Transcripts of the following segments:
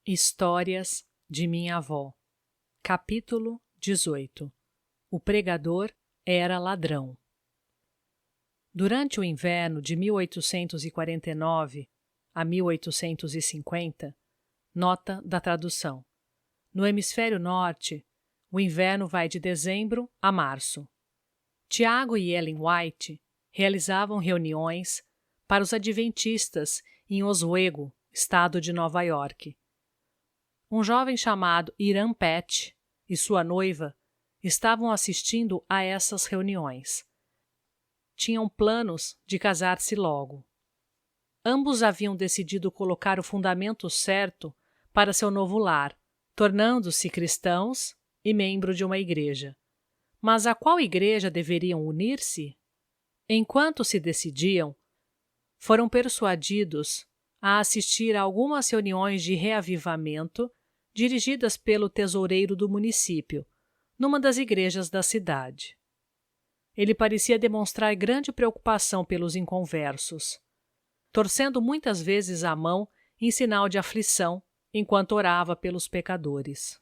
Histórias de minha avó. Capítulo 18. O pregador era ladrão. Durante o inverno de 1849 a 1850, nota da tradução. No hemisfério norte, o inverno vai de dezembro a março. Tiago e Ellen White realizavam reuniões para os adventistas em Oswego, estado de Nova York. Um jovem chamado Hiram Petch e sua noiva estavam assistindo a essas reuniões. Tinham planos de casar-se logo. Ambos haviam decidido colocar o fundamento certo para seu novo lar, tornando-se cristãos e membro de uma igreja. Mas a qual igreja deveriam unir-se? Enquanto se decidiam, foram persuadidos a assistir a algumas reuniões de reavivamento dirigidas pelo tesoureiro do município, numa das igrejas da cidade. Ele parecia demonstrar grande preocupação pelos inconversos, torcendo muitas vezes a mão em sinal de aflição enquanto orava pelos pecadores.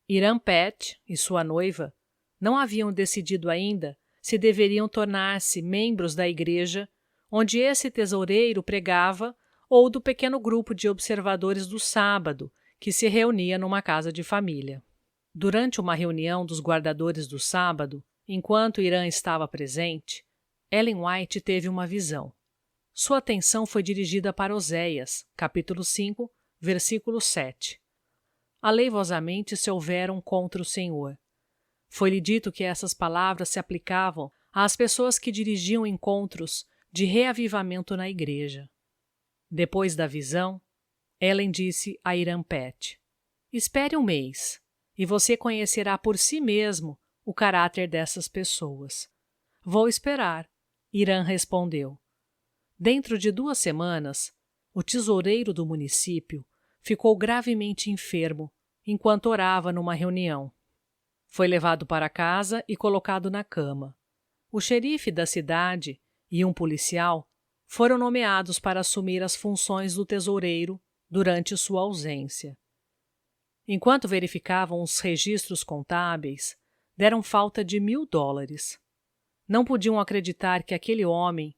Hiram Petch e sua noiva não haviam decidido ainda se deveriam tornar-se membros da igreja onde esse tesoureiro pregava ou do pequeno grupo de observadores do sábado que se reunia numa casa de família. Durante uma reunião dos guardadores do sábado, enquanto Hiram estava presente, Ellen White teve uma visão. Sua atenção foi dirigida para Oséias, capítulo 5, versículo 7. Aleivosamente se houveram contra o Senhor. Foi-lhe dito que essas palavras se aplicavam às pessoas que dirigiam encontros de reavivamento na igreja. Depois da visão, Ellen disse a Hiram Petch: espere um mês, e você conhecerá por si mesmo o caráter dessas pessoas. Vou esperar, Hiram respondeu. Dentro de 2 semanas, o tesoureiro do município ficou gravemente enfermo enquanto orava numa reunião. Foi levado para casa e colocado na cama. O xerife da cidade e um policial foram nomeados para assumir as funções do tesoureiro durante sua ausência. Enquanto verificavam os registros contábeis, deram falta de $1.000. Não podiam acreditar que aquele homem,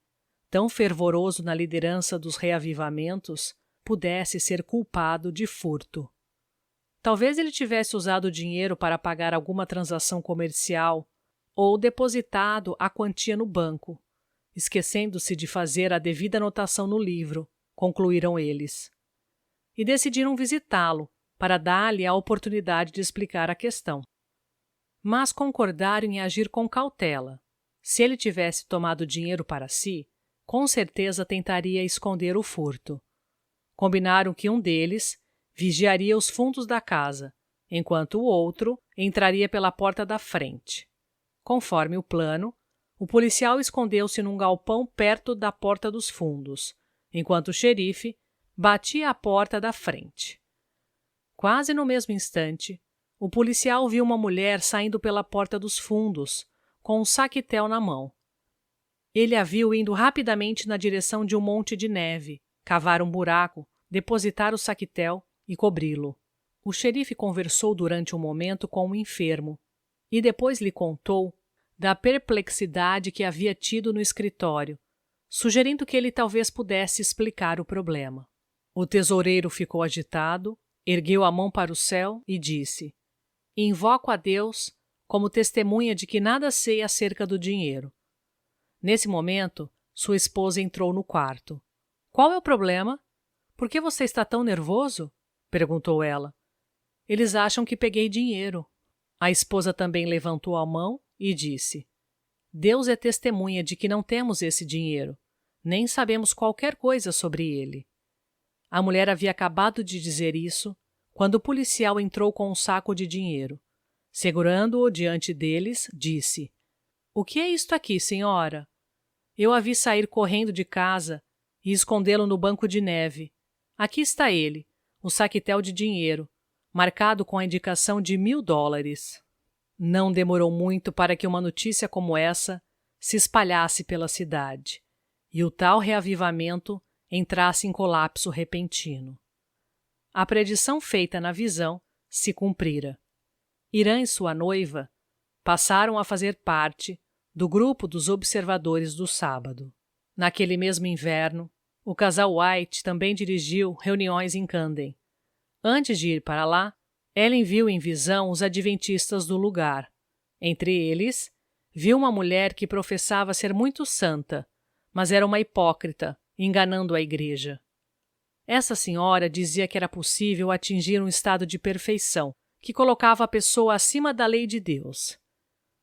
tão fervoroso na liderança dos reavivamentos, pudesse ser culpado de furto. Talvez ele tivesse usado o dinheiro para pagar alguma transação comercial ou depositado a quantia no banco, esquecendo-se de fazer a devida anotação no livro, concluíram eles. E decidiram visitá-lo para dar-lhe a oportunidade de explicar a questão. Mas concordaram em agir com cautela. Se ele tivesse tomado dinheiro para si, com certeza tentaria esconder o furto. Combinaram que um deles vigiaria os fundos da casa, enquanto o outro entraria pela porta da frente. Conforme o plano, o policial escondeu-se num galpão perto da porta dos fundos, enquanto o xerife batia a porta da frente. Quase no mesmo instante, o policial viu uma mulher saindo pela porta dos fundos, com um saquetel na mão. Ele a viu indo rapidamente na direção de um monte de neve, cavar um buraco, depositar o saquetel e cobri-lo. O xerife conversou durante um momento com o enfermo e depois lhe contou da perplexidade que havia tido no escritório, sugerindo que ele talvez pudesse explicar o problema. O tesoureiro ficou agitado, ergueu a mão para o céu e disse: invoco a Deus como testemunha de que nada sei acerca do dinheiro. Nesse momento, sua esposa entrou no quarto. Qual é o problema? Por que você está tão nervoso? Perguntou ela. Eles acham que peguei dinheiro. A esposa também levantou a mão e disse: Deus é testemunha de que não temos esse dinheiro, nem sabemos qualquer coisa sobre ele. A mulher havia acabado de dizer isso quando o policial entrou com um saco de dinheiro. Segurando-o diante deles, disse: O que é isto aqui, senhora? Eu a vi sair correndo de casa e escondê-lo no banco de neve. Aqui está ele, o saquetel de dinheiro, marcado com a indicação de $1.000. Não demorou muito para que uma notícia como essa se espalhasse pela cidade, e o tal reavivamento entrasse em colapso repentino. a predição feita na visão se cumprira. Irã e sua noiva passaram a fazer parte do grupo dos observadores do sábado. Naquele mesmo inverno, o casal White também dirigiu reuniões em Camden. Antes de ir para lá, Ellen viu em visão os adventistas do lugar. Entre eles, viu uma mulher que professava ser muito santa, mas era uma hipócrita, enganando a igreja. Essa senhora dizia que era possível atingir um estado de perfeição, que colocava a pessoa acima da lei de Deus.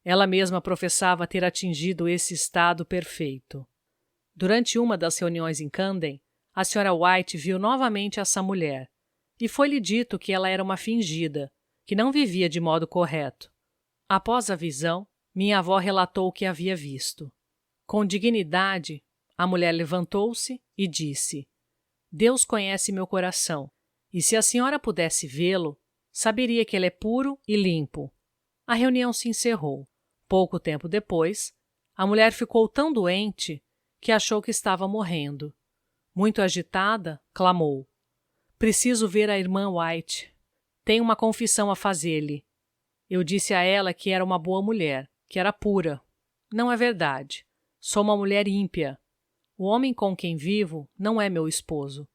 Ela mesma professava ter atingido esse estado perfeito. Durante uma das reuniões em Camden, a Sra. White viu novamente essa mulher, e foi-lhe dito que ela era uma fingida, que não vivia de modo correto. Após a visão, minha avó relatou o que havia visto. Com dignidade, a mulher levantou-se e disse: Deus conhece meu coração, e se a senhora pudesse vê-lo, saberia que ele é puro e limpo. A reunião se encerrou. Pouco tempo depois, a mulher ficou tão doente que achou que estava morrendo. Muito agitada, clamou: Preciso ver a irmã White. Tenho uma confissão a fazer-lhe. Eu disse a ela que era uma boa mulher, que era pura. Não é verdade. Sou uma mulher ímpia. O homem com quem vivo não é meu esposo.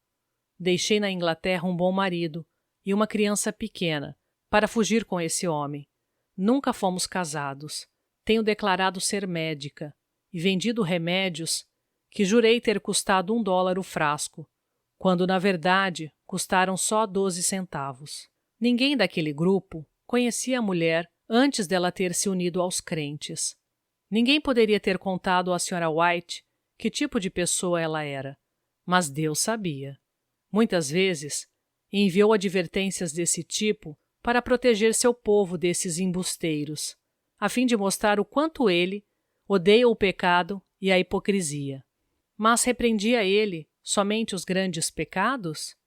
Deixei na Inglaterra um bom marido e uma criança pequena para fugir com esse homem. Nunca fomos casados. Tenho declarado ser médica e vendido remédios que jurei ter custado $1 o frasco, quando na verdade custaram só 12 centavos. Ninguém daquele grupo conhecia a mulher antes dela ter se unido aos crentes. Ninguém poderia ter contado à Sra. White que tipo de pessoa ela era, mas Deus sabia. Muitas vezes, enviou advertências desse tipo para proteger seu povo desses embusteiros, a fim de mostrar o quanto ele odeia o pecado e a hipocrisia. Mas repreendia ele somente os grandes pecados?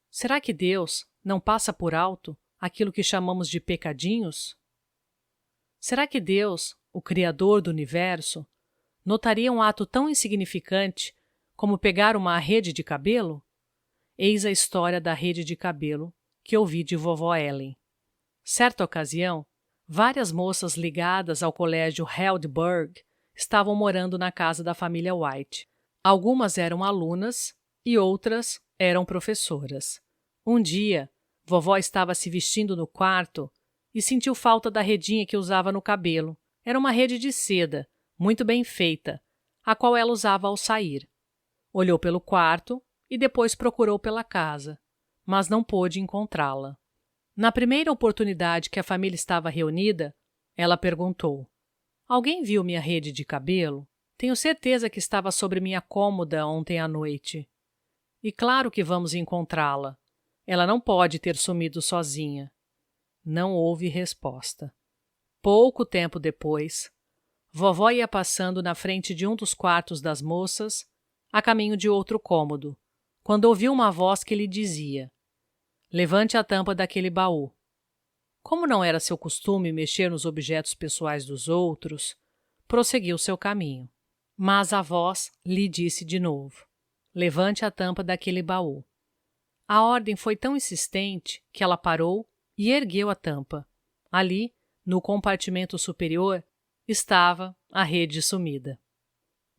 Será que Deus não passa por alto aquilo que chamamos de pecadinhos? Será que Deus, o Criador do universo, notaria um ato tão insignificante como pegar uma rede de cabelo? Eis a história da rede de cabelo que ouvi de vovó Ellen. Certa ocasião, várias moças ligadas ao colégio Heidelberg estavam morando na casa da família White. Algumas eram alunas e outras eram professoras. Um dia, vovó estava se vestindo no quarto e sentiu falta da redinha que usava no cabelo. Era uma rede de seda, muito bem feita, a qual ela usava ao sair. Olhou pelo quarto e depois procurou pela casa, mas não pôde encontrá-la. Na primeira oportunidade que a família estava reunida, ela perguntou: Alguém viu minha rede de cabelo? Tenho certeza que estava sobre minha cômoda ontem à noite. E claro que vamos encontrá-la. Ela não pode ter sumido sozinha. Não houve resposta. Pouco tempo depois, vovó ia passando na frente de um dos quartos das moças, a caminho de outro cômodo, quando ouviu uma voz que lhe dizia: Levante a tampa daquele baú. Como não era seu costume mexer nos objetos pessoais dos outros, prosseguiu seu caminho. Mas a voz lhe disse de novo: Levante a tampa daquele baú. A ordem foi tão insistente que ela parou e ergueu a tampa. Ali, no compartimento superior, estava a rede sumida.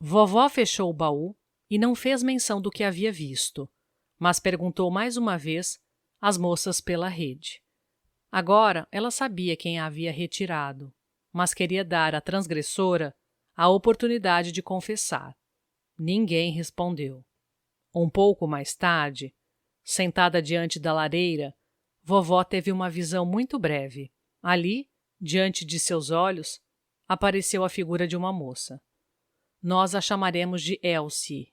Vovó fechou o baú e não fez menção do que havia visto, mas perguntou mais uma vez às moças pela rede. Agora ela sabia quem a havia retirado, mas queria dar à transgressora a oportunidade de confessar. Ninguém respondeu. Um pouco mais tarde, sentada diante da lareira, vovó teve uma visão muito breve. Ali, diante de seus olhos, apareceu a figura de uma moça. Nós a chamaremos de Elsie,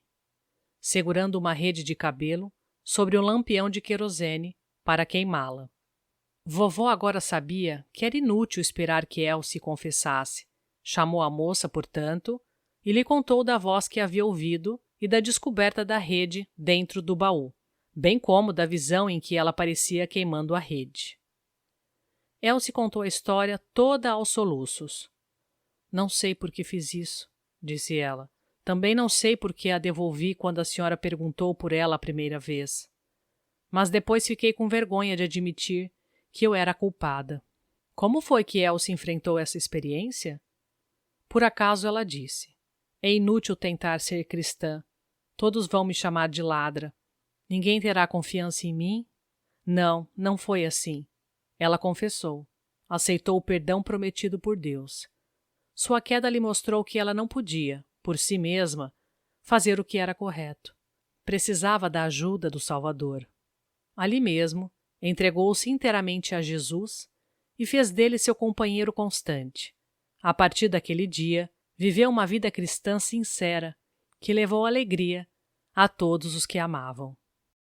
segurando uma rede de cabelo sobre um lampião de querosene para queimá-la. Vovó agora sabia que era inútil esperar que Elsie confessasse. Chamou a moça, portanto, e lhe contou da voz que havia ouvido e da descoberta da rede dentro do baú, bem como da visão em que ela aparecia queimando a rede. Elsie contou a história toda aos soluços. Não sei por que fiz isso, disse ela. Também não sei por que a devolvi quando a senhora perguntou por ela a primeira vez. mas depois fiquei com vergonha de admitir que eu era culpada. Como foi que Elsie enfrentou essa experiência? Por acaso ela disse: é inútil tentar ser cristã. Todos vão me chamar de ladra. Ninguém terá confiança em mim? Não, não foi assim. Ela confessou. Aceitou o perdão prometido por Deus. Sua queda lhe mostrou que ela não podia, por si mesma, fazer o que era correto. Precisava da ajuda do Salvador. Ali mesmo, entregou-se inteiramente a Jesus e fez dele seu companheiro constante. A partir daquele dia, viveu uma vida cristã sincera, que levou alegria a todos os que amavam.